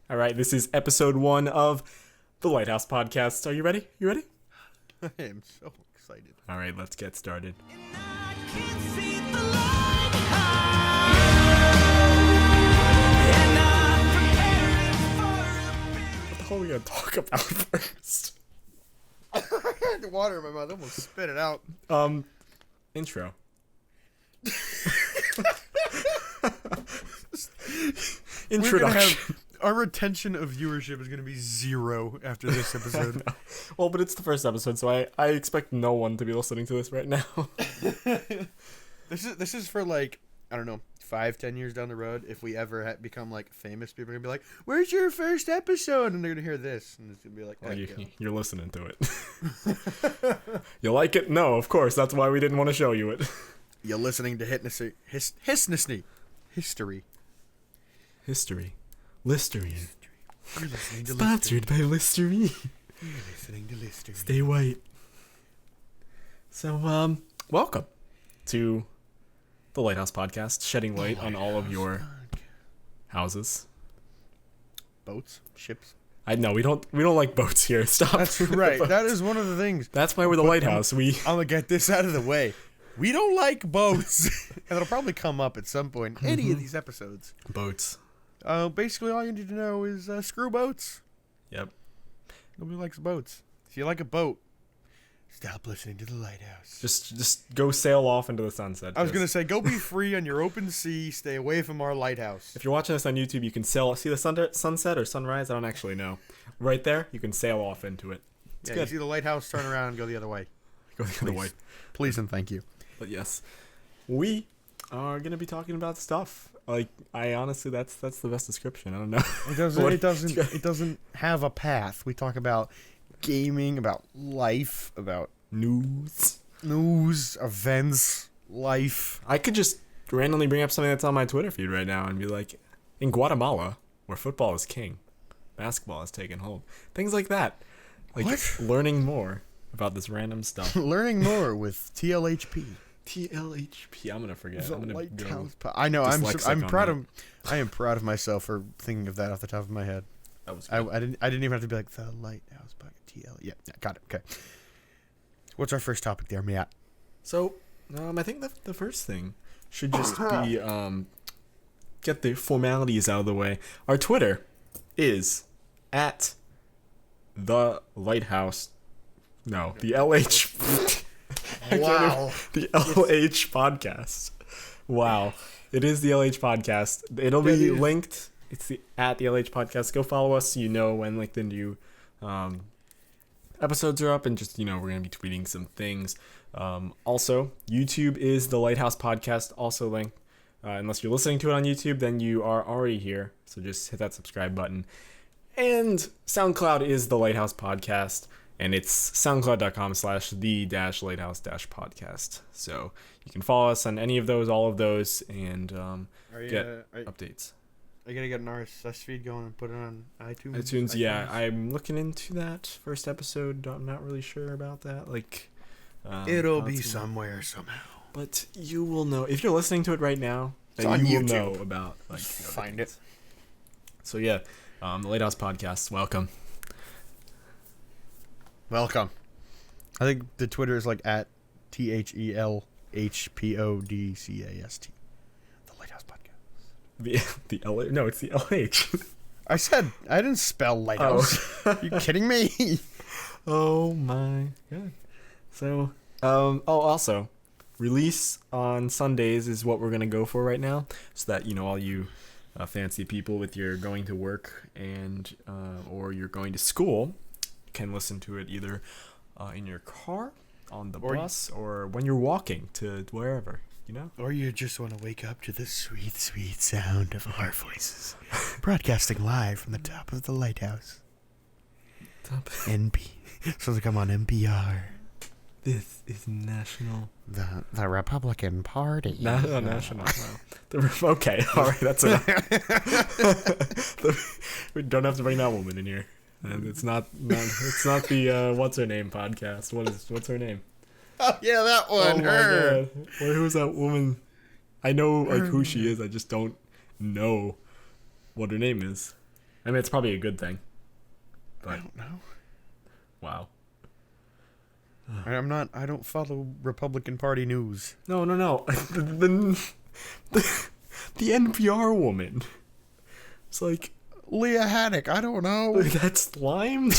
All right, this is episode 1 of the Lighthouse podcast. Are you ready? You ready? I am so excited. All right, let's get started. What the hell are we going to talk about first? I had water in my mouth. I almost spit it out. Intro. Introduction. Our retention of viewership is going to be 0 after this episode. Well, but it's the first episode, so I expect no one to be listening to this right now. This is for like, I don't know, 5-10 years down the road. If we ever become like famous, people are going to be like, "Where's your first episode?" And they're going to hear this, and it's going to be like, well, you're listening to it. You like it? No, of course. That's why we didn't want to show you it. You're listening to history. Listerine. You're listening to Sponsored by Listerine. You're listening to Listerine. Stay white. So, welcome to the Lighthouse podcast, shedding light on all of your houses. Boats, ships. I know we don't like boats here. Stop. That's right. That is one of the things. That's why we're the Lighthouse. I'm gonna get this out of the way. We don't like boats, and it'll probably come up at some point in any of these episodes. Boats. Basically, all you need to know is screw boats. Yep. Nobody likes boats. If you like a boat, stop listening to the Lighthouse. Just go sail off into the sunset. I was gonna say, go be free on your open sea. Stay away from our lighthouse. If you're watching this on YouTube, you can see the sunset or sunrise. I don't actually know. Right there, you can sail off into it. It's good. You see the lighthouse, turn around, and go the other way. Go the other way. Please and thank you. But yes, we are gonna be talking about stuff. Like, I honestly, that's the best description. I don't know. It doesn't have a path. We talk about gaming, about life, about news, events, life. I could just randomly bring up something that's on my Twitter feed right now and be like, in Guatemala, where football is king, basketball has taken hold. Things like that. Like, what? Learning more about this random stuff. Learning more with TLHP. TLHP. I'm gonna forget. The I'm gonna Lighthouse. I know. I'm proud of. I am proud of myself for thinking of that off the top of my head. That was. I didn't even have to be like the Lighthouse. TL. Yeah, got it. Okay. What's our first topic there, Matt? So, I think the first thing should just be get the formalities out of the way. Our Twitter is at the Lighthouse. No, the LH. Wow. The LH podcast. Wow. It is the LH podcast. It'll be linked. It's at the LH podcast. Go follow us so you know when like the new episodes are up, and just, we're going to be tweeting some things. Also, YouTube is the Lighthouse podcast, also linked. Unless you're listening to it on YouTube, then you are already here. So just hit that subscribe button. And SoundCloud is the Lighthouse podcast. And it's soundcloud.com/the-lighthouse-podcast. So you can follow us on any of those, all of those, and get updates. Are you going to get an RSS feed going and put it on iTunes? iTunes, yeah. I'm looking into that first episode. I'm not really sure about that. Like, it'll be somewhere somehow. But you will know. If you're listening to it right now, then you will know about, like, find it. So yeah, the Lighthouse podcast, welcome. Welcome. I think the Twitter is like at THELHPODCAST. The Lighthouse Podcast. The LH. No, it's the LH. I didn't spell Lighthouse. Oh. You kidding me? Oh my god. So, also, release on Sundays is what we're gonna go for right now, so that all you fancy people with your going to work and or you're going to school can listen to it either in your car, on the bus, or when you're walking to wherever, Or you just want to wake up to the sweet, sweet sound of our voices. Broadcasting live from the top of the Lighthouse. NP. So to come on NPR. This is national. The Republican Party. National. No. Okay, all right, that's enough. We don't have to bring that woman in here. It's not the what's her name podcast. What's her name? Oh yeah, that one. Her. God. Who's that woman? I know who she is. I just don't know what her name is. I mean, it's probably a good thing. I But don't know. wow. I don't follow Republican Party news. No. The NPR woman. It's like, Leah Haddock, I don't know. that's Limetown.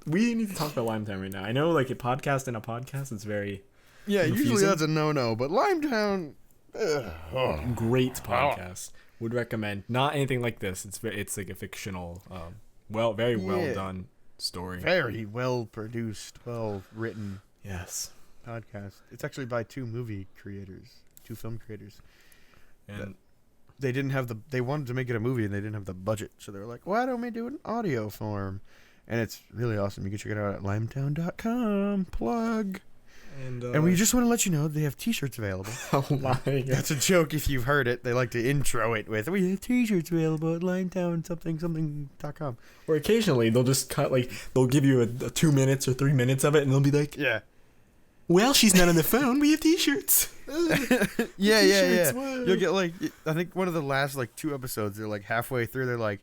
We need to talk about Limetown right now. I know, like, a podcast and a podcast, it's very Yeah, usually confusing. that's a no-no, but Limetown... Great podcast. Would recommend. Not anything like this. It's like a fictional, very well done story. Very well-produced, well-written Yes. podcast. It's actually by two film creators. And They wanted to make it a movie and they didn't have the budget, so they were like, why don't we do an audio form? And it's really awesome. You can check it out at limetown.com. Plug. And we just want to let you know they have t-shirts available. Oh my god. That's a joke if you've heard it. They like to intro it with, we have t-shirts available at limetown.com. Or occasionally they'll just cut, like, they'll give you a 2 minutes or 3 minutes of it, and they'll be like, Yeah. well, she's not on the phone. We have t-shirts. Yeah. T-shirts, whoa. You'll get like, I think one of the last like 2 episodes, they're like halfway through, they're like,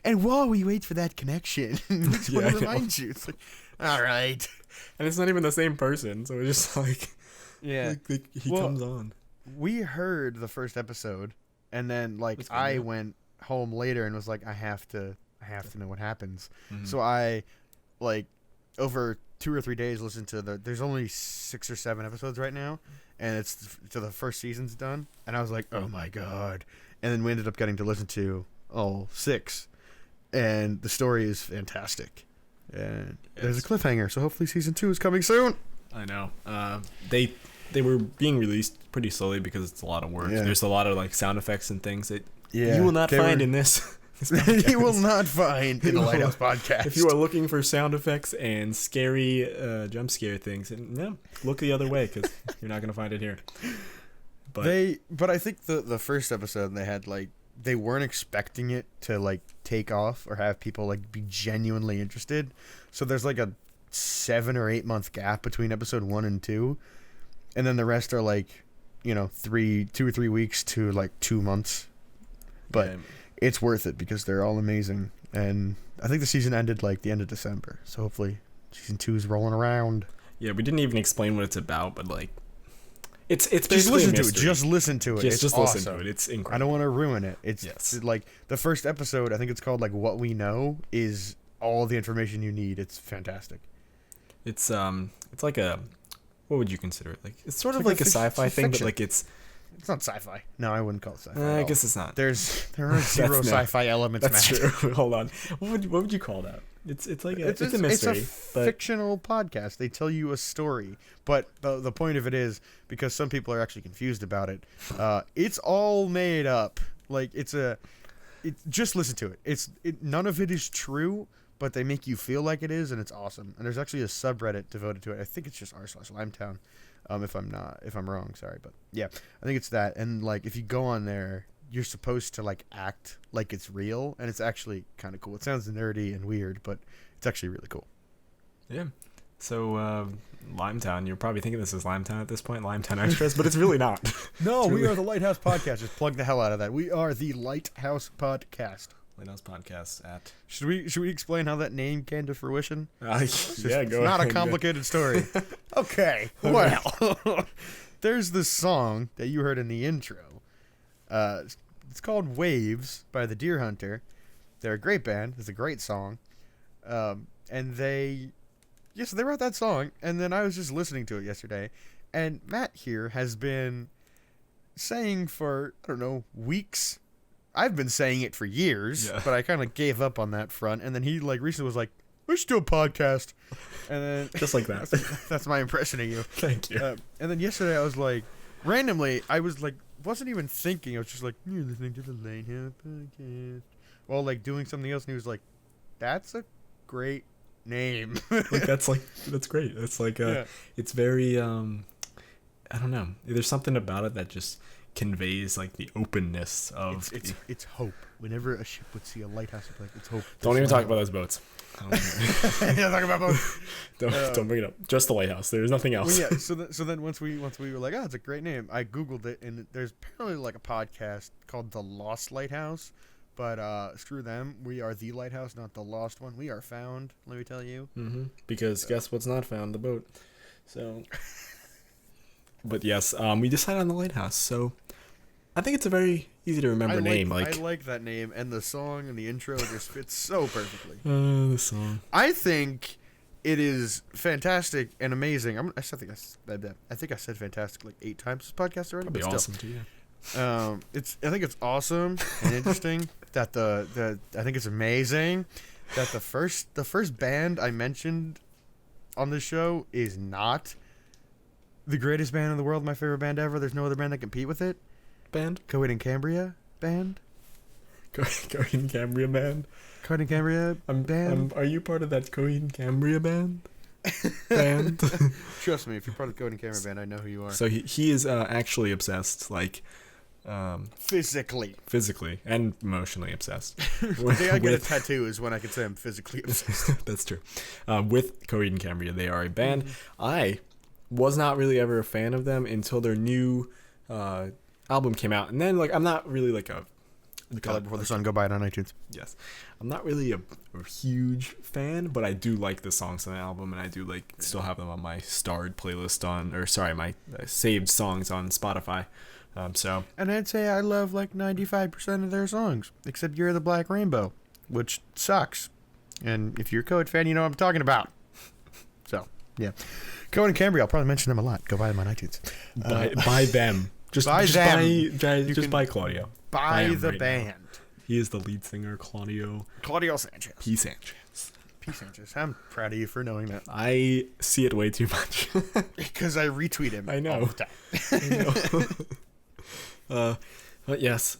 and while we wait for that connection, which Yeah, I one know. reminds you? It's like, all right. And it's not even the same person, so it's just like, Yeah. he Well, comes on. We heard the first episode, and then like That's good, I yeah. went home later and was like, I have to know what happens. Mhm. So I, like, over 2 or 3 days, listened to there's only 6 or 7 episodes right now, and it's to the first season's done, and I was like, oh my god. And then we ended up getting to listen to all 6, and the story is fantastic. And there's a cliffhanger, so hopefully season 2 is coming soon. I know. They were being released pretty slowly because it's a lot of work. Yeah. There's a lot of, like, sound effects and things that Yeah, you will not they find were- in this. You will not find in the No. Lighthouse podcast. If you are looking for sound effects and scary jump scare things, no, look the other way because you're not gonna find it here. But But I think the first episode they had, like, they weren't expecting it to, like, take off or have people, like, be genuinely interested. So there's like a 7 or 8 month gap between episode 1 and 2, and then the rest are like, 2 or 3 weeks to like 2 months. But yeah, it's worth it because they're all amazing. And I think the season ended like the end of December, so hopefully season 2 is rolling around. yeah, we didn't even explain what it's about, but like, it's Just basically listen a to it. mystery. Just listen to it. Just It's listen awesome. to it. It's I incredible. don't want to ruin it. It's Yes. like the first episode, I think it's called like What We Know, is all the information you need. It's fantastic. It's like a, what would you consider it? Like, it's sort It's of like like a a sci-fi fiction. thing, but like it's It's not sci-fi. No, I wouldn't call it sci-fi. at I all. guess it's not. there are zero That's sci-fi elements. That's Matt. true. Hold on. What would you call that? It's like a, it's a mystery, It's a but fictional podcast. They tell you a story, but the point of it is, because some people are actually confused about it, it's all made up. Like just listen to it. None of it is true, but they make you feel like it is, and it's awesome. And there's actually a subreddit devoted to it. I think it's just r/Limetown. If I'm wrong, sorry, but yeah, I think it's that. And like, if you go on there, you're supposed to like act like it's real, and it's actually kind of cool. It sounds nerdy and weird, but it's actually really cool. yeah. So Limetown, you're probably thinking this is Limetown at this point, Limetown Extras, but it's really not. No, It's we really- are the Lighthouse Podcast. Just plug the hell out of that. We are the Lighthouse Podcast. Lighthouse Podcast at. Should we explain how that name came to fruition? Yeah, It's go not a ahead. complicated story. Okay, well, there's this song that you heard in the intro. It's called Waves by the Deer Hunter. They're a great band. It's a great song. And they wrote that song, and then I was just listening to it yesterday, and Matt here has been saying for, I don't know, weeks. I've been saying it for years, Yeah. but I kind of gave up on that front, and then he like recently was like, we should do a podcast. And then Just like that. that's my impression of you. Thank you. And then yesterday I was like, randomly, I was like, wasn't even thinking. I was just like, you're listening to the Lighthouse Podcast, while like doing something else, and he was like, that's a great name. that's great. It's like Yeah. it's very I don't know. There's something about it that just conveys like the openness of. It's hope. Whenever a ship would see a lighthouse, it'd be like, it's hope. Don't even talk about those boats. Don't talk about boats. Don't bring it up. Just the lighthouse. There's nothing else. Well, yeah. So then once we were like, oh, it's a great name. I googled it, and there's apparently like a podcast called The Lost Lighthouse. But screw them. We are the lighthouse, not the lost one. We are found. Let me tell you. Mm-hmm. Because guess what's not found? The boat. So. But yes, we decided on the lighthouse. So. I think it's a very easy to remember name. I like that name, and the song and the intro just fits so perfectly. The song. I think it is fantastic and amazing. I think I said fantastic like 8 times this podcast already. That'd be awesome too. I think it's awesome and interesting that I think it's amazing that the first band I mentioned on this show is not the greatest band in the world, my favorite band ever. There's no other band that compete with it. Band? Coheed and Cambria band? Coheed and Cambria band? Coheed and Cambria band? Are you part of that Coheed and Cambria band? Trust me, if you're part of the Coheed and Cambria band, I know who you are. So he is actually obsessed, like... physically and emotionally obsessed. The day I get a tattoo is when I can say I'm physically obsessed. That's true. With Coheed and Cambria, they are a band. I was not really ever a fan of them until their new... album came out, and then like I'm not really like a The Color Before the Sun. Go buy it on iTunes. Yes, I'm not really a huge fan, but I do like the songs on the album, and I do like still have them on my starred playlist my saved songs on Spotify. So and I'd say I love like 95% of their songs, except You're the Black Rainbow, which sucks. And if you're a Coheed fan, you know what I'm talking about. So yeah, Coheed and Cambria. I'll probably mention them a lot. Go buy them on iTunes. Buy them. Just buy Claudio. Buy the band. He is the lead singer, Claudio Sanchez. P. Sanchez. P. Sanchez. I'm proud of you for knowing that. I see it way too much. Because I retweet him. I know. All the time. I know. But yes.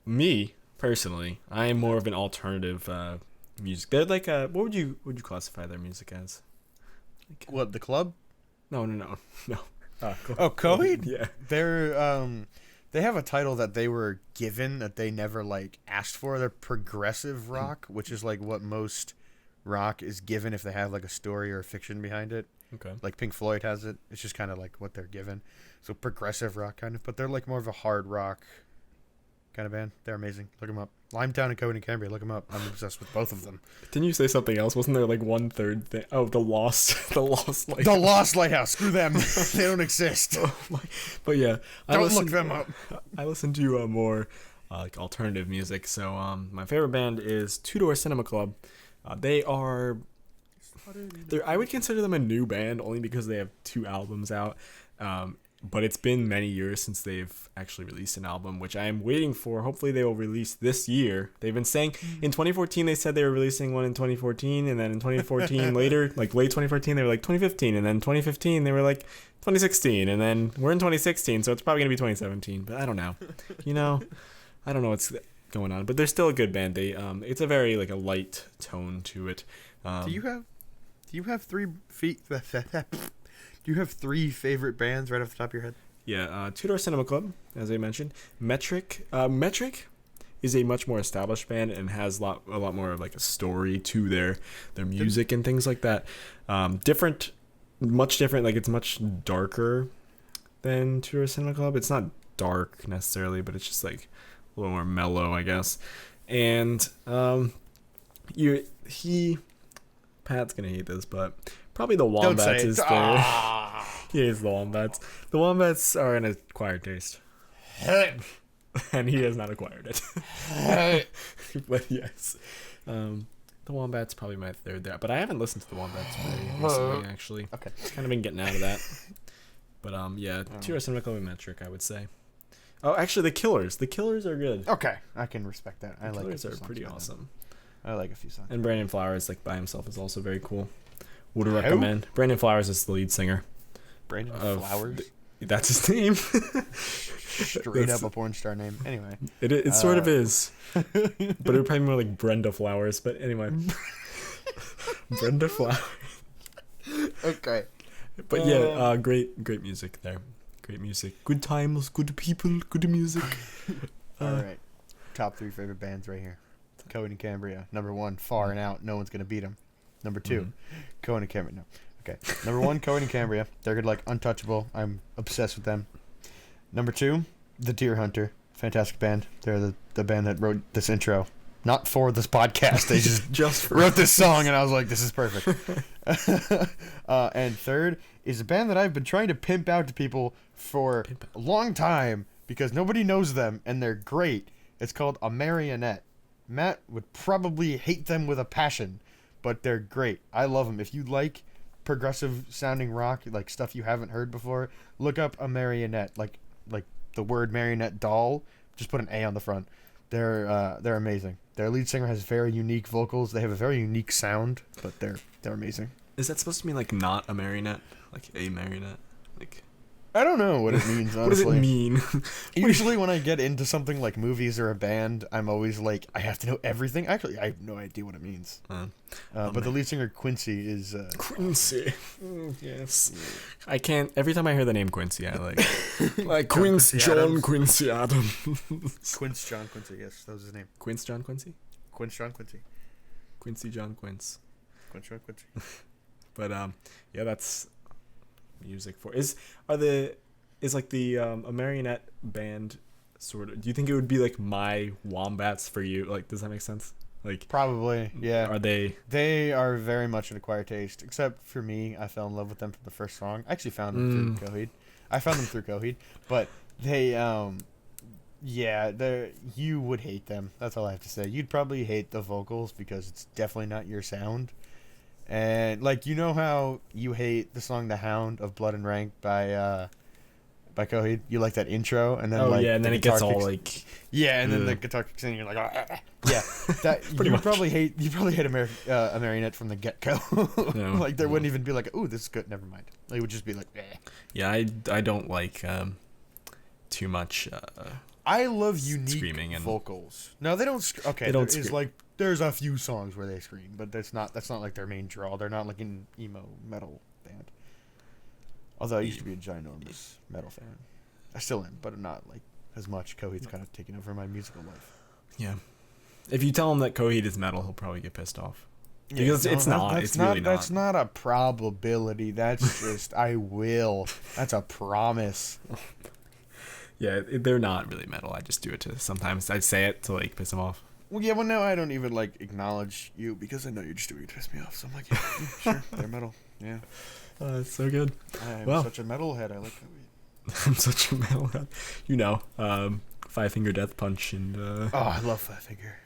Me, personally, I am more of an alternative music. They're like what would you classify their music as? Like, what, the club? No. Coheed? Yeah. They have a title that they were given that they never like asked for. They're progressive rock, which is like what most rock is given if they have like a story or a fiction behind it. Okay. Like Pink Floyd has it. It's just kind of like what they're given. So progressive rock kind of, but they're like more of a hard rock kind of band. They're amazing. Look them up. Limetown and Coheed and Cambria. Look them up. I'm obsessed with both of them. Didn't you say something else? Wasn't there like 1/3 thing? Oh, the Lost Lighthouse. The Lost Lighthouse. Screw them. They don't exist. But yeah, look them up. I listen to more like alternative music. So my favorite band is Two Door Cinema Club. They are. I would consider them a new band only because they have 2 albums out. But it's been many years since they've actually released an album, which I am waiting for. Hopefully they will release this year. They've been saying in 2014 they said they were releasing one in 2014, and then in 2014 later, like late 2014, they were like 2015, and then 2015 they were like 2016, and then we're in 2016, so it's probably gonna be 2017. But I don't know, I don't know what's going on. But they're still a good band. They it's a very like a light tone to it. Do you have 3 feet? Do you have 3 favorite bands right off the top of your head? Yeah, Two Door Cinema Club, as I mentioned. Metric. Metric is a much more established band and has a lot more of like a story to their music and things like that. Much different. Like it's much darker than Two Door Cinema Club. It's not dark necessarily, but it's just like a little more mellow, I guess. And Pat's gonna hate this, but probably the Wombats is there. He hates the Wombats. The Wombats are an acquired taste. And he has not acquired it. But yes. The Wombats probably my third there. But I haven't listened to the Wombats very recently, actually. Okay. Kind of been getting out of that. But yeah, Two Door Cinema Club and Metric, I would say. Oh, actually, the Killers. The Killers are good. Okay, I can respect that. The Killers are pretty awesome. I like a few songs. And Brandon Flowers, like by himself, is also very cool. Would recommend. Brandon Flowers is the lead singer. Brandon Flowers? That's his name. Straight up a porn star name. Anyway. It sort of is. But it would probably be more like Brenda Flowers. But anyway. Brenda Flowers. Okay. But yeah, great music there. Great music. Good times, good people, good music. All right. Top 3 favorite bands right here. Coheed and Cambria. Number 1, far and out. No one's going to beat them. Number 2, Coheed and Cambria. No. Okay. Number 1, Coheed and Cambria. They're good, like untouchable. I'm obsessed with them. Number 2, The Deer Hunter. Fantastic band. They're the band that wrote this intro. Not for this podcast. They just wrote this song, and I was like, this is perfect. And third is a band that I've been trying to pimp out to people for a long time because nobody knows them, and they're great. It's called A Marionette. Matt would probably hate them with a passion, but they're great. I love them. If you like progressive sounding rock, like stuff you haven't heard before, look up A Marionette. Like the word marionette doll, just put an A on the front. They're amazing. Their lead singer has very unique vocals. They have a very unique sound, but they're amazing. Is that supposed to mean like not a marionette? Like a marionette? Like I don't know what it means, honestly. What does it mean? Usually when I get into something like movies or a band, I'm always like, I have to know everything. Actually, I have no idea what it means. But the lead singer, Quincy, is... Quincy. Yes. I can't... Every time I hear the name Quincy, I like Quince John Quincy Adams. Quince John Quincy, yes, that was his name. Quince John Quincy? Quince John Quincy. Quincy John Quince. Quince John Quincy. But, yeah, that's... music for is like the a marionette band sort of, do you think it would be like My Wombats for you? Like, does that make sense? Like, probably, yeah. Are they are very much an acquired taste, except for me. I fell in love with them from the first song. I actually found them through Coheed. But they you would hate them. That's all I have to say. You'd probably hate the vocals because it's definitely not your sound. And like, you know how you hate the song "The Hound" of Blood and Rank by Coheed? You like that intro, and then and then it gets all like and then the guitar kicks in, and you're like, that you probably hate a marionette from the get go. Like there wouldn't even be like, "Ooh, this is good." Never mind. It would just be like, eh. Yeah, I don't like too much. I love unique screaming and vocals. No, they don't. Okay, there is like there's a few songs where they scream, but that's not like their main draw. They're not like an emo metal band. Although I used to be a ginormous metal fan, I still am, but not like as much. Coheed's kind of taken over my musical life. Yeah, if you tell him that Coheed is metal, he'll probably get pissed off. Because it's not. It's really not. That's not a probability. That's just I will. That's a promise. Yeah, they're not really metal. I just do it to sometimes. I say it to like piss them off. Well, yeah, well, now I don't even like acknowledge you because I know you're just doing it to piss me off. So I'm like, yeah, sure, they're metal. Yeah. It's so good. I'm such a metalhead. I like Coheed. I'm such a metalhead. You know, Five Finger Death Punch and. Oh, I love Five Finger.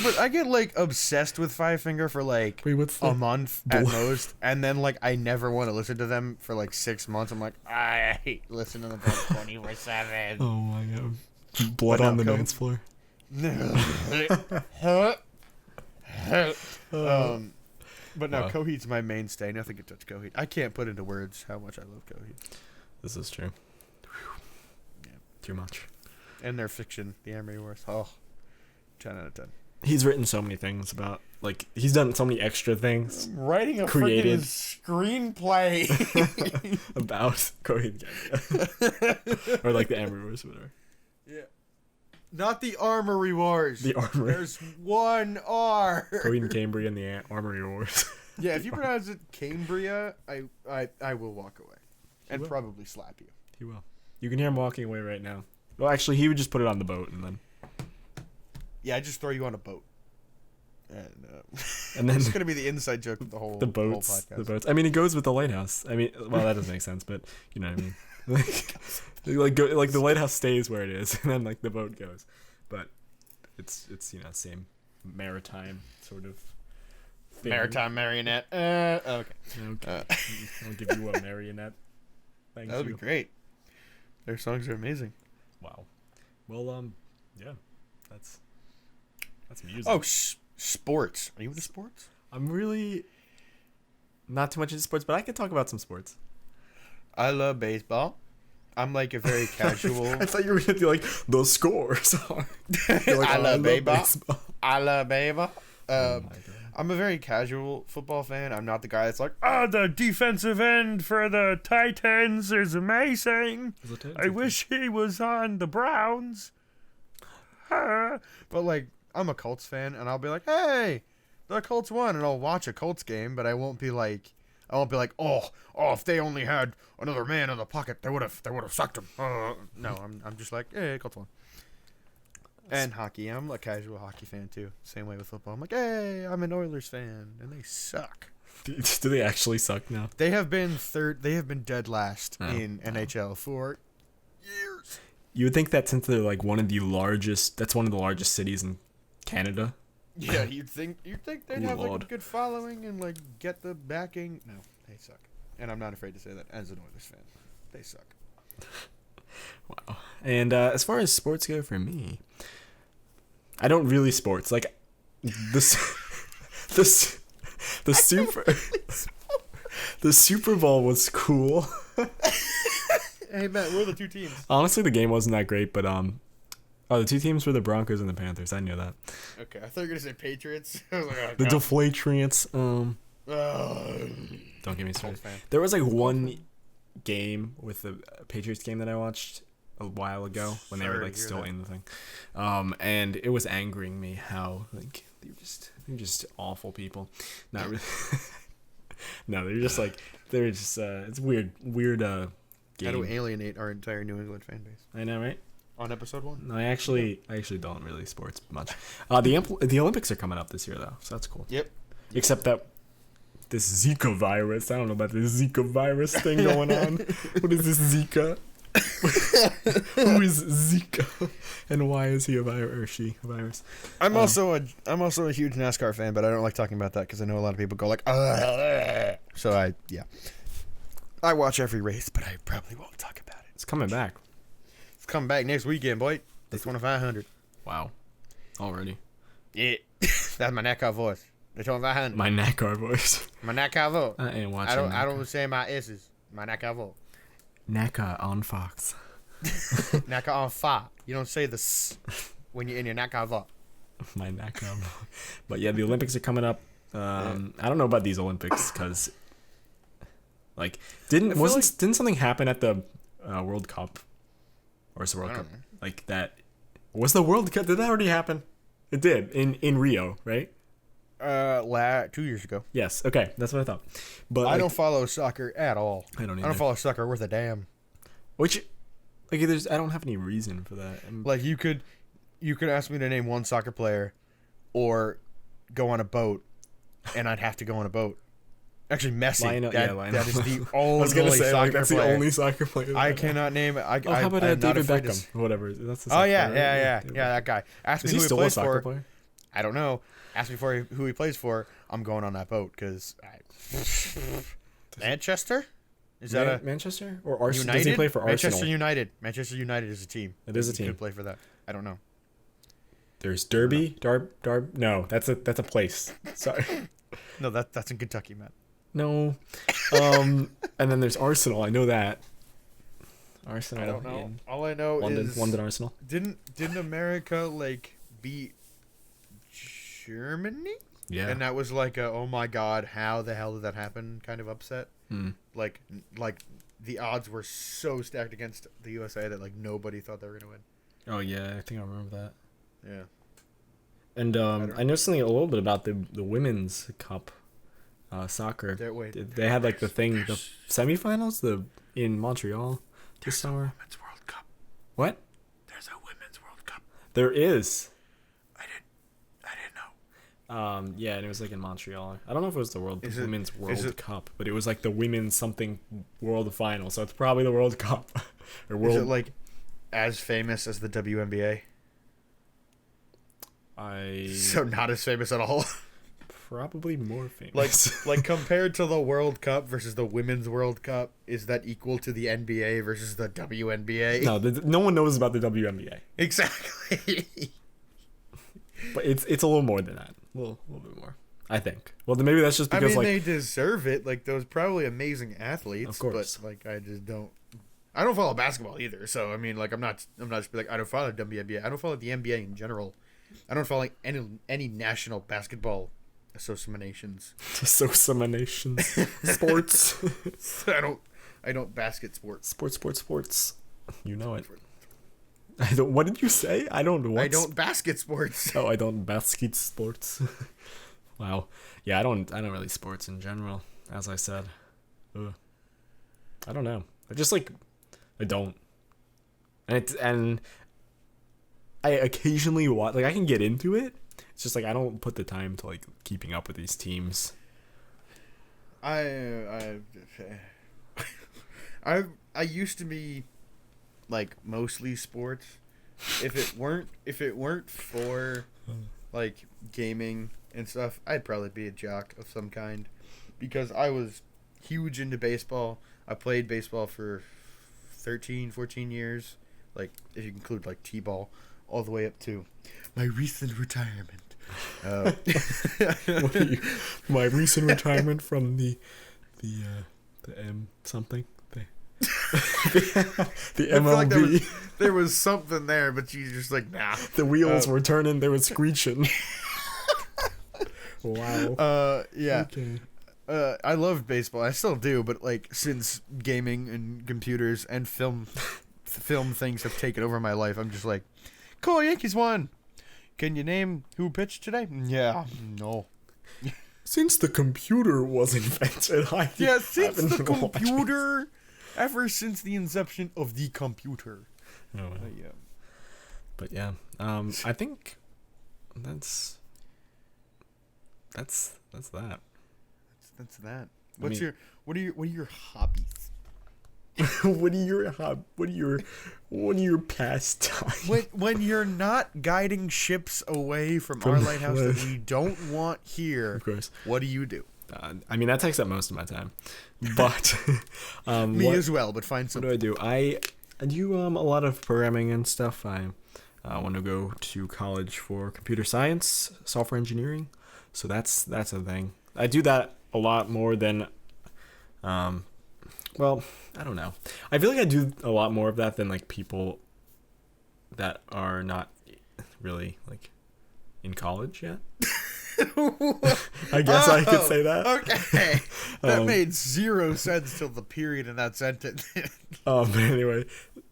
But I get like obsessed with Five Finger for like a month at most, and then like I never want to listen to them for like 6 months. I'm like, I hate listening to them 24/7. Oh my god, blood on the dance floor. But no, Coheed's my mainstay. Nothing can touch Coheed. I can't put into words how much I love Coheed. This is true. Yeah, too much. And their fiction, The Amory Wars. 10 out of 10. He's written so many things about, like, he's done so many extra things. Writing a freaking screenplay about Coheed or like the Amory Wars or whatever. Yeah. Not the Armory Wars. The Armory. There's one R. Coheed and Cambria and the Armory Wars. Yeah, if you pronounce it Cambria, I will walk away. And probably slap you. He will. You can hear him walking away right now. Well, actually, he would just put it on the boat and then... Yeah, I just throw you on a boat. And then it's going to be the inside joke of the whole podcast. The boats. I mean, it goes with the Lighthouse. I mean, well, that doesn't make sense, but you know what I mean. Like the Lighthouse stays where it is, and then like the boat goes. But it's same maritime sort of thing. Maritime marionette. Okay. I'll give you a marionette. Thank you. That would be great. Their songs are amazing. Wow. Well, yeah, that's music. Oh, sports. Are you into sports? I'm really not too much into sports, but I can talk about some sports. I love baseball. I'm like a very casual. I thought you were gonna do like the scores. Like, I love baseball. I love baseball. I'm a very casual football fan. I'm not the guy that's like, the defensive end for the Titans is amazing. I wish he was on the Browns. But like, I'm a Colts fan, and I'll be like, hey, the Colts won, and I'll watch a Colts game, but I won't be like, oh, if they only had another man in the pocket, they would have sucked him. No, I'm just like, hey, Colts won. And hockey, I'm a casual hockey fan too. Same way with football. I'm like, hey, I'm an Oilers fan, and they suck. Do they actually suck now? They have been third. They have been dead last in NHL for years. You would think that since they're like one of the largest cities in Canada. Yeah, you'd think they'd have like a good following and like get the backing. No, they suck. And I'm not afraid to say that as an Oilers fan. They suck. Wow. And as far as sports go for me, I don't really sports. Like the Super Bowl was cool. Hey Matt, we're the two teams. Honestly, the game wasn't that great, but the two teams were the Broncos and the Panthers. I knew that. Okay, I thought you were gonna say Patriots. I was like, oh, the Deflatriots. Don't get me started. There was like one game with the Patriots game that I watched a while ago when they were like still in the thing, and it was angering me how like they're just awful people. Not really. No, they're just it's weird game. How do we alienate our entire New England fan base? I know, right? On episode 1. No, I actually don't really sports much. The Olympics are coming up this year though, so that's cool. Yep. Except that this Zika virus. I don't know about this Zika virus thing going on. What is this Zika? Who is Zika, and why is he a virus or she a virus? I'm also a huge NASCAR fan, but I don't like talking about that because I know a lot of people go like, so I watch every race, but I probably won't talk about it. It's coming back. It's coming back next weekend, boy. Daytona 500. Wow, already. Yeah, that's my NASCAR voice. Daytona 500. My NASCAR voice. My NASCAR voice. I ain't watching. I don't say my S's. My NASCAR voice. NACA on Fox. NACA on Fox. You don't say the S when you're in your NACA vote. My NACA. But yeah, the Olympics are coming up. I don't know about these Olympics because, like, didn't something happen at the World Cup, or is the World Cup like that? Was the World Cup? Did that already happen? It did in Rio, right? 2 years ago. Yes. Okay, that's what I thought. But I don't follow soccer at all. I don't either. I don't follow soccer worth a damn. Which, like, I don't have any reason for that. Like, you could ask me to name one soccer player, or go on a boat, and I'd have to go on a boat. Actually, Messi. Lionel. That is the only I was gonna say, soccer like, that's player. the only soccer player. I cannot name it. How about David Beckham? Whatever. That's the yeah, that guy. Ask me who he plays for. Player? I don't know. Ask me for who he plays for. I'm going on that boat because Manchester. Is that a Manchester or Arsenal? United? Does he play for Manchester Arsenal? United. Manchester United is a team. It is a team. He could play for that. I don't know. There's Derby, Darb. No, that's a place. Sorry. No, that's in Kentucky, Matt. No. And then there's Arsenal. I know that. Arsenal. I don't know. All I know is London Arsenal. Didn't America like beat Germany? Yeah. And that was like oh my god, how the hell did that happen? Kind of upset. Like the odds were so stacked against the USA that like nobody thought they were gonna win. Oh yeah, I think I remember that. Yeah. And I know something a little bit about the women's cup, soccer. They had like the semifinals in Montreal this summer. Women's World Cup. What? There's a Women's World Cup. There is. I didn't know. Yeah, and it was like in Montreal. I don't know if it was the Women's World Cup, but it was like the Women's something World Final. So it's probably the World Cup or World. Is it like as famous as the WNBA? So not as famous at all. Probably more famous. Like compared to the World Cup versus the Women's World Cup, is that equal to the NBA versus the WNBA? No, no one knows about the WNBA. Exactly. But it's a little more than that. A little bit more, I think. Well, then maybe that's just because they deserve it. Like those probably amazing athletes. Of course. But like I just don't. I don't follow basketball either. So I mean, like I'm not just like I don't follow the WNBA. I don't follow the NBA in general. I don't follow any national basketball associations. Associations. Sports. I don't basket sports. Sports. You know it. I don't. What did you say? I don't. I don't basket sports. Oh, I don't basket sports. Wow. Yeah, I don't really sports in general. As I said, ugh. I don't know. I just like. I don't. And I occasionally watch. Like I can get into it. It's just like I don't put the time to like keeping up with these teams. I used to be like mostly sports. If it weren't for like gaming and stuff, I'd probably be a jock of some kind, because I was huge into baseball. I played baseball for 13, 14 years, like if you include like t-ball, all the way up to my recent retirement. My recent retirement from the M something. The MLB. Like there was something there, but you just like, nah. The wheels were turning. They were screeching. Wow. Yeah. Okay. I loved baseball. I still do, but like since gaming and computers and film things have taken over my life, I'm just like, cool, Yankees won. Can you name who pitched today? Yeah. No. Since the computer was invented, ever since the inception of the computer. Oh, wow. Yeah. But yeah, I think that's that. That's that. What are your hobbies? What are your pastimes? When you're not guiding ships away from our lighthouse that we don't want here, of course. What do you do? I mean, that takes up most of my time, but me as well. But find something. What do? I do a lot of programming and stuff. I want to go to college for computer science, software engineering. So that's a thing. I do that a lot more than, well, I don't know. I feel like I do a lot more of that than like people that are not really like in college yet. I guess I could say that. Okay. That made zero sense till the period in that sentence. But anyway,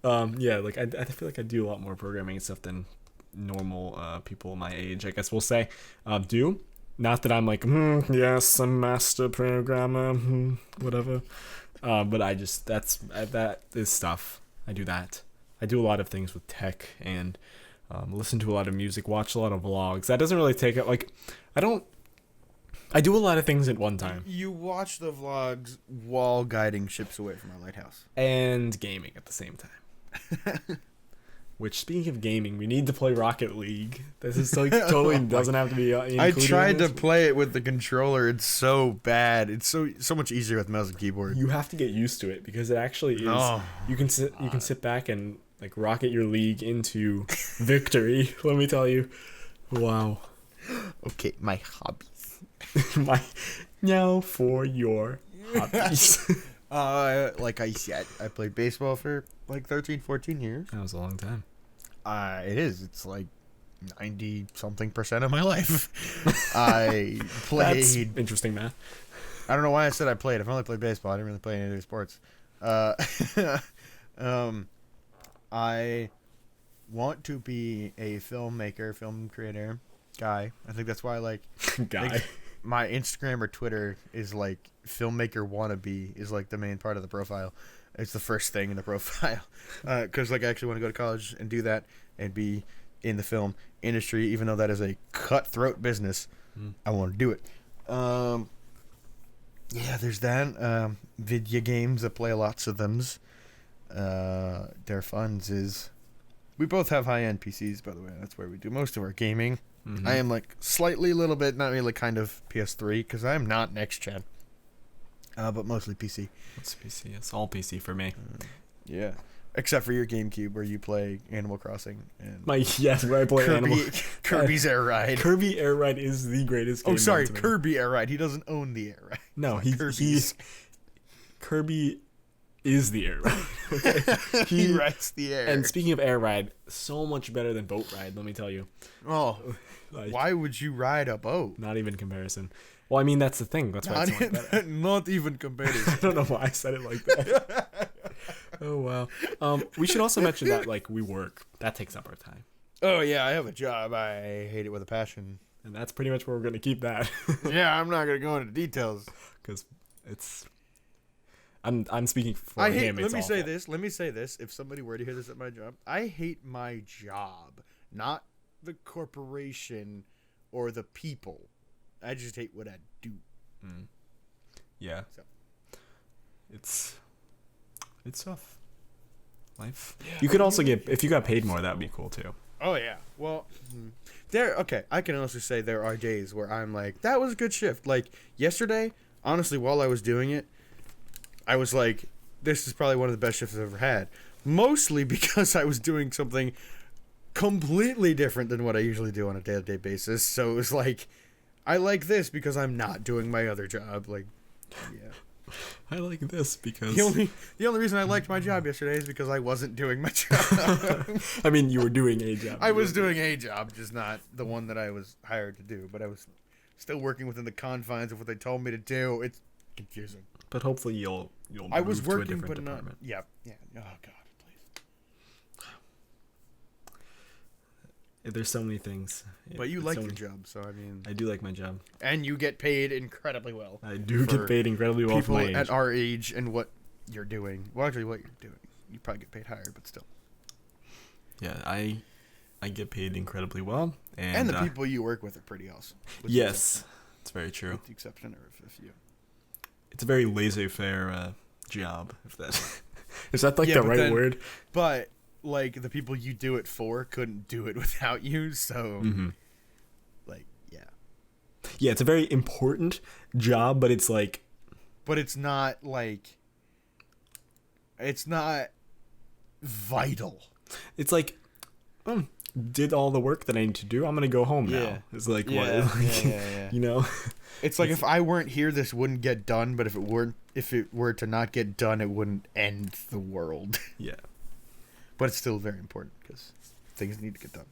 yeah, like I feel like I do a lot more programming and stuff than normal people my age, I guess we'll say, do. Not that I'm like, yes, I'm master programmer, whatever. But I just, that is stuff. I do that. I do a lot of things with tech and listen to a lot of music, watch a lot of vlogs. That doesn't really take up, like, I do a lot of things at one time. You watch the vlogs while guiding ships away from our lighthouse. And gaming at the same time. Which, speaking of gaming, we need to play Rocket League. This is like totally doesn't have to be included. I tried to play it with the controller. It's so bad. It's so much easier with mouse and keyboard. You have to get used to it because it actually is. Oh, you can sit back and like rocket your league into victory. Let me tell you. Wow. Okay, my hobbies. Now for your hobbies. Like I said, I played baseball for like 13, 14 years. That was a long time. It is. It's like 90-something% of my life. I played. That's interesting math. I don't know why I said I played. I've only played baseball. I didn't really play any other sports. I want to be a filmmaker, film creator guy. I think that's why I like my Instagram or Twitter is like filmmaker wannabe is like the main part of the profile. It's the first thing in the profile. Because like I actually want to go to college and do that and be in the film industry, even though that is a cutthroat business. I want to do it. Yeah, there's that. Video games, I play lots of them. Their funds is... We both have high-end PCs, by the way. That's where we do most of our gaming. Mm-hmm. I am like slightly, a little bit, not really kind of PS3, because I am not next-gen. But mostly PC. It's PC. It's all PC for me. Yeah. Except for your GameCube, where you play Animal Crossing. And where I play Kirby's Air Ride. Kirby Air Ride is the greatest game. Oh, sorry, Kirby Air Ride. He doesn't own the Air Ride. No, Kirby is the air ride. Okay? He rides the air. And speaking of air ride, so much better than boat ride, let me tell you. Oh, Like, why would you ride a boat? not even comparison. Well, I mean, that's the thing. That's why it's so much better. Not even comparison. I don't know why I said it like that. Oh, wow. We should also mention that, like, we work. That takes up our time. Oh yeah, I have a job. I hate it with a passion. And that's pretty much where we're going to keep that. Yeah, I'm not gonna go into details. Because it's... I'm speaking for I him. hate. It's Let me awful. say this. If somebody were to hear this at my job, I hate my job, not the corporation or the people. I just hate what I do. Mm. Yeah. So. It's tough. Life. You could also get, if you got paid more, that would be cool too. Oh yeah. Well, okay. I can honestly say there are days where I'm like, that was a good shift. Like yesterday, honestly, while I was doing it, I was like, this is probably one of the best shifts I've ever had. Mostly because I was doing something completely different than what I usually do on a day-to-day basis. So it was like, I like this because I'm not doing my other job. Like, yeah. I like this because... The only reason I liked my job yesterday is because I wasn't doing my job. I mean, you were doing a job. I was doing a job, just not the one that I was hired to do. But I was still working within the confines of what they told me to do. It's confusing. But hopefully you'll I move was to a working, different but not. department. Yeah. Oh God, please. There's so many things. But you It's like so your many- job, so I mean, I do like my job. and you get paid incredibly well. I do For get paid incredibly well for People my age. at our age and what you're doing. Well, actually, what you're doing, you probably get paid higher, but still. Yeah, I get paid incredibly well, And the people you work with are pretty awesome. with the Yes, it's very true. With the exception of a few. It's a very laissez-faire job. If that is that like Yeah, the but right then- word? But like the people you do it for couldn't do it without you, so Mm-hmm. like yeah. Yeah, it's a very important job, but it's like But it's not like it's not vital. it's like did all the work that I need to do. I'm gonna go home Yeah. now. It's like what? Yeah, Like, yeah. You know. It's like if I weren't here, this wouldn't get done. But if it were to not get done, it wouldn't end the world. Yeah. But it's still very important because things need to get done.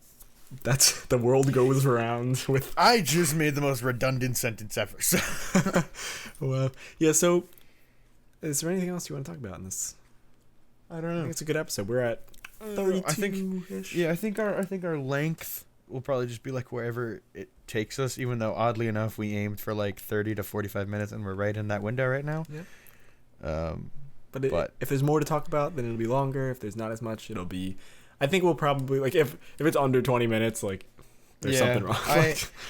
That's the world goes around with. I just made the most redundant sentence ever. So. Well, yeah. So, is there anything else you want to talk about in this? I don't I know. think it's a good episode. We're at 32. I think our length will probably just be like wherever it takes us. Even though oddly enough, we aimed for like 30 to 45 minutes, and we're right in that window right now. Yeah. But- But if there's more to talk about, then it'll be longer. If there's not as much, it'll be. I think we'll probably like if it's under 20 minutes, like there's something wrong.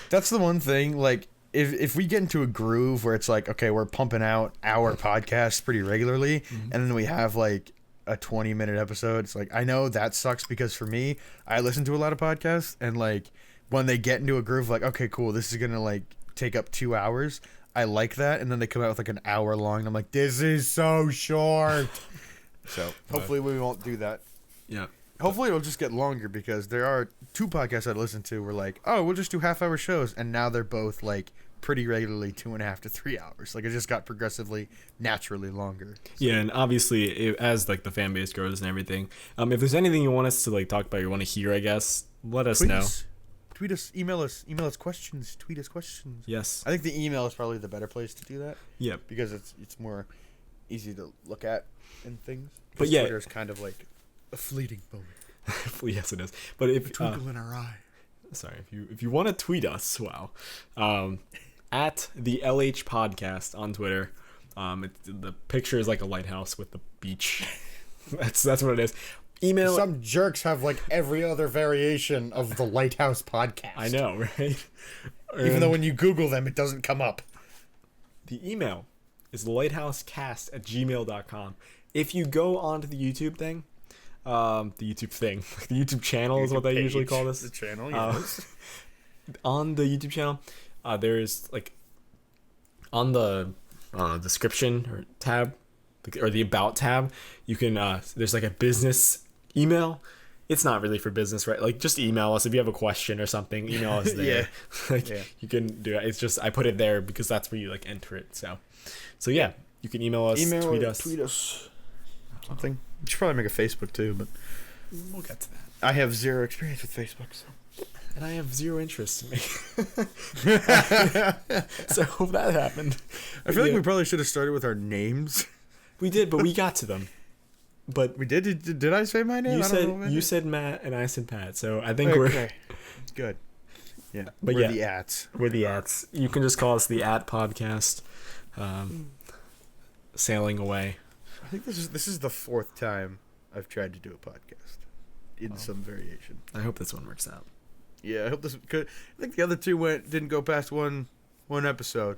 That's the one thing. Like if we get into a groove where it's like, okay, we're pumping out our podcast pretty regularly, and then we have like a 20-minute episode, it's like I know that sucks because for me, I listen to a lot of podcasts, and like when they get into a groove, like okay, cool, this is gonna like take up 2 hours. I like that, and then they come out with like an hour long, and I'm like, this is so short. So hopefully we won't do that. Yeah. Hopefully it'll just get longer because there are 2 podcasts I listen to where like, oh, we'll just do half-hour shows, and now they're both like pretty regularly 2.5 to 3 hours. Like it just got progressively naturally longer. Yeah, and obviously as like the fan base grows and everything, if there's anything you want us to like talk about, you want to hear, I guess, let us know. Tweet us, email us questions, tweet us questions. Yes. I think the email is probably the better place to do that Yep. because it's more easy to look at and things. But yeah. Twitter's kind of like a fleeting moment. Yes, it is. But if Twinkle in our eye. sorry, if you want to tweet us, wow, at the LH Podcast on Twitter. The picture is like a lighthouse with the beach. that's what it is. Email. Some jerks have like every other variation of the Lighthouse podcast. I know, right? Even though when you Google them, it doesn't come up. The email is lighthousecast@gmail.com. If you go onto the YouTube thing, the YouTube channel is what they usually call this. The channel, yes. On the YouTube channel, there's like on the description or tab or the about tab, you can there's like a business email. It's not really for business, right? Like just email us if you have a question or something. Email us there. You can do it. It's just I put it there because that's where you like enter it. So yeah, you can email us, tweet us. something. You should probably make a Facebook too, but We'll get to that. I have zero experience with Facebook. So. And I have zero interest in me. So that happened. I feel like we probably should have started with our names. We did, but we got to them. But We did. Did I say my name? you said Matt and I said Pat. So I think okay. Good. Yeah, But we're yeah. the ats. we're the ats. You can just call us the At Podcast. Sailing away. I think this is the 4th time I've tried to do a podcast in some variation. I hope this one works out. Yeah, I hope this. I think the other 2 didn't go past one episode.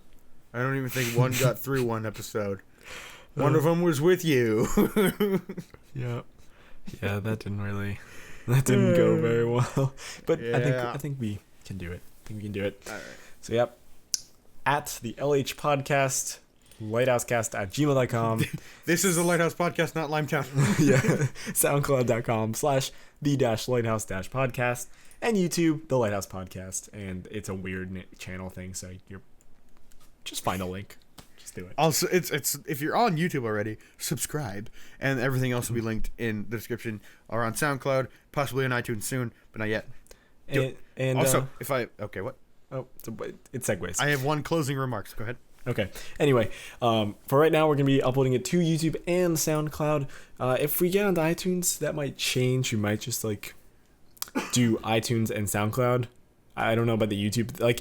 I don't even think one got through one episode. One of them was with you. Yeah. Yeah, that didn't go very well. But Yeah. I think we can do it. All right. All right. So yep. At the LH Podcast, lighthousecast@gmail.com. This is a Lighthouse podcast, not Limetown. Yeah. SoundCloud.com/the-lighthouse-podcast. And YouTube, the Lighthouse Podcast. And it's a weird channel thing, so you're just find a link. Just do it. Also, it's if you're on YouTube already, subscribe, and everything else will be linked in the description or on SoundCloud, possibly on iTunes soon, but not yet. And Also, what? oh, it segues. I have one closing remarks. Go ahead. Okay. Anyway, for right now, we're going to be uploading it to YouTube and SoundCloud. If we get onto iTunes, that might change. We might just, do iTunes and SoundCloud. I don't know about the YouTube. The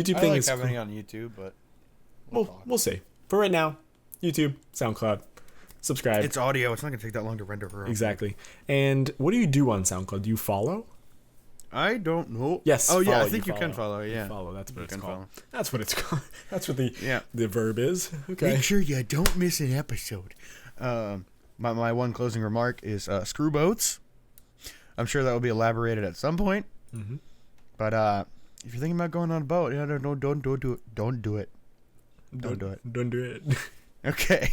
YouTube thing is... having it on YouTube, but... We'll see. For right now, YouTube, SoundCloud, subscribe. It's audio. It's not going to take that long to render her. Exactly. And what do you do on SoundCloud? Do you follow? I don't know. Yes. Oh, yeah. follow, I think you can follow. Yeah. You follow. That's what it's called. Follow. That's what it's called. That's what the Yeah. the verb is. Okay. Make sure you don't miss an episode. My one closing remark is screw boats. I'm sure that will be elaborated at some point. Mm-hmm. But if you're thinking about going on a boat, don't do it. Don't do it. Don't do it. Don't do it. Okay.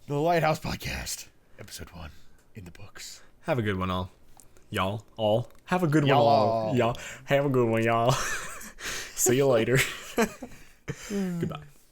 The Lighthouse Podcast, episode 1, in the books. Have a good one, all. Y'all. All. Have a good one, Y'all. all. Y'all. Have a good one, y'all. See you later. Goodbye.